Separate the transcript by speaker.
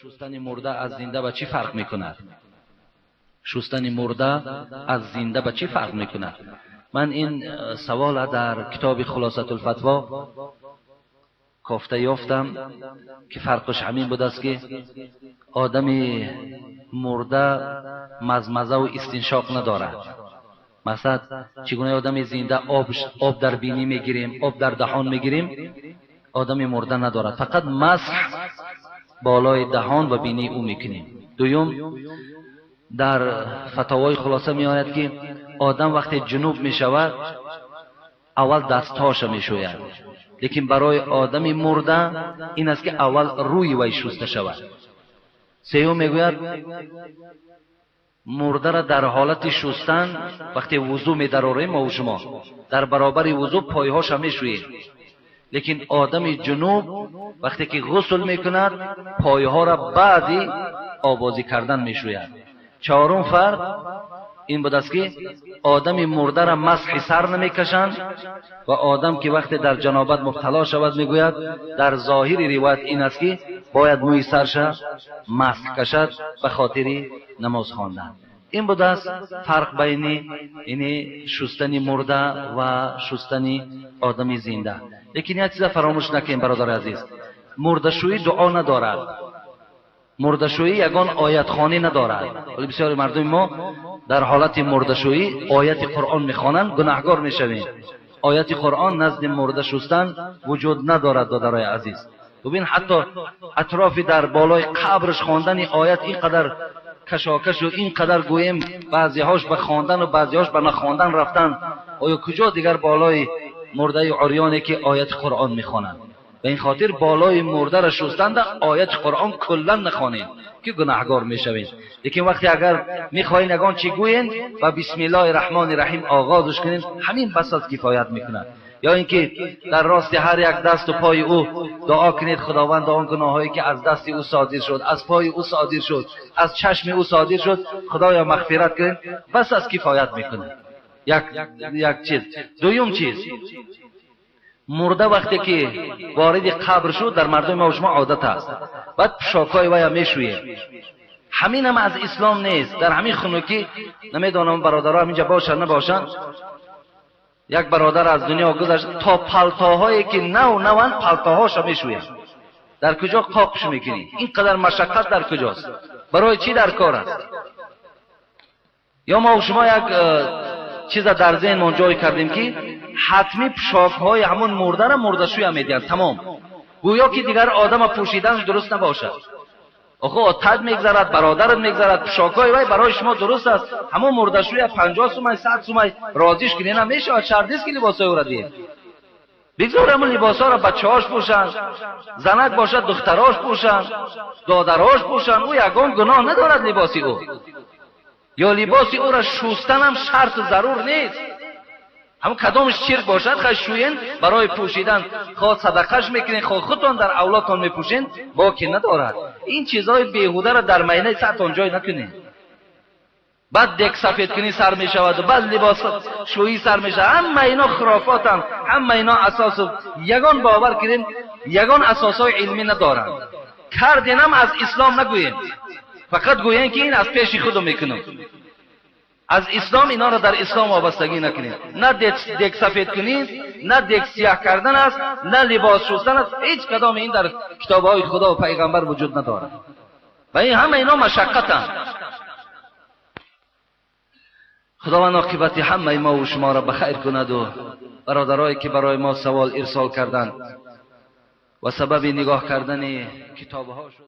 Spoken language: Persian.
Speaker 1: شستن مرده از زنده به چی فرق میکند؟ شستن مرده از زنده به چی فرق میکند؟ من این سوال در کتاب خلاصة الفتوا کافته یافتم که فرقش همین بود است که آدم مرده مزمزه و استنشاق ندارد. مثلا چگونه آدم زنده آب در بینی میگیریم، آب در دهان میگیریم، آدم مرده ندارد، فقط مسح بالای دهان و بینی او میکنیم. دوم، در فتاوای خلاصه می آید که آدم وقتی جنوب می شود اول دستهاش می شوید، لیکن برای آدم مرده این است که اول روی وی شسته شود. سیوم می گوید مرده را در حالت شستن وقتی وضو می دراریم ما و شما در برابر وضو پایهاش می شوییم، لیکن آدم جنوب وقتی که غسل می کند پایها را بعدی آوازی کردن می شوید. چهارم فرق این بود است که آدم مرده را مسح سر نمی کشند و آدم که وقتی در جنابت مبتلا شود می گوید در ظاهر روایت این است که باید موی سرش مسح کشد به خاطر نماز خواندن. این بود است فرق بین این شستن مرده و شستن آدم زنده. لیکن یک چیز فراموش نکنیم برادر عزیز، مرده‌شویی دعا ندارد، مرده‌شویی یگان آیت خوانی ندارد. ولی بسیاری مردم ما در حالت مرده‌شویی آیت قرآن میخوانند، گناهکار میشویم. آیت قرآن نزد مرده شستن وجود ندارد برادرای عزیز. ببین حتی اطراف در بالای قبرش خواندن آیت اینقدر کشاکش و اینقدر گویم بعضی هاش به خواندن و بعضی هاش به نخواندن رفتن. آیا کجا دیگر بالای مرده عریانی که آیت قرآن میخوانند؟ به این خاطر بالای مرده را شستند آیت قرآن کلا نخوانید که گناهکار میشوید. لیکن وقتی اگر میخواین یگان چی گوین و بسم الله الرحمن الرحیم آغازش کنین، همین بس از کفایت میکند. یا اینکه در راست هر یک دست و پای او دعا کنید خداوند آن گناهایی که از دست او صادر شد، از پای او صادر شد، از چشم او صادر شد، خدایا مغفرت کن، بس از کفایت میکنه. یک چیز. دوم چیز، مرده وقتی که وارد قبر شد در مردم ما و شما عادت است، بعد پشاکای وی میشویه. همین هم از اسلام نیست. در همین خنوکی نمیدانم برادرها همینجا باشن نباشن، یک برادر از دنیا گذشت تا پلتاهایی که نوان پلتاهاش میشویه. در کجا قاقش میکنی؟ اینقدر مشقت در کجاست؟ برای چی در کار است؟ یا ما و شما یک چیز در ذهن من جای کردیم که حتمی پشاک های همون مرده را مرده‌شویی میدن، تمام، گویا که دیگر آدم پوشیدنش درست نباشد. آخه تد میگذرد، برادرت میگذرد، پشاک های وی برای شما درست است، همون مرده‌شویی 50 سومای 100 سومای راضیش کنی نمیشه. چردیس که لباسای او را دید بگذار همون لباسا را بچه‌هاش پوشن، زنک باشد دختراش پوشن، دادراش پوشن، او یگان گناه ندارد لباسی او. یا لباسی او را شستن هم شرط ضرور نیست، همون کدامش چرک باشد خواهد شوین برای پوشیدن، خواهد صدقش میکنین، خواهد خودتان در اولادتان میپوشین، باکی ندارد. این چیزهای بیهوده را در مینه سرتان جای نکنین. بعد دک سفید کنی سر میشود و بعد لباس شویی سر میشود. همه اینا خرافاتن، همه اینا اساس یگان باور کردین، یگان اساسای علمی ندارن. کردینم از اسلام نگوییم، فقط گویین که این از پیش خودم میکنم. از اسلام اینا را در اسلام وابستگی نکنید. نه دک سفید کنید، نه دک سیاه کردن است، نه لباس شستن است. هیچ کدام این در کتابهای خدا و پیغمبر وجود ندارد و این همه اینا مشقتند. خداوند عاقبت همه ما و شما را بخیر کند و برادرایی که برای ما سوال ارسال کردند و سبب نگاه کردن کتابها شد.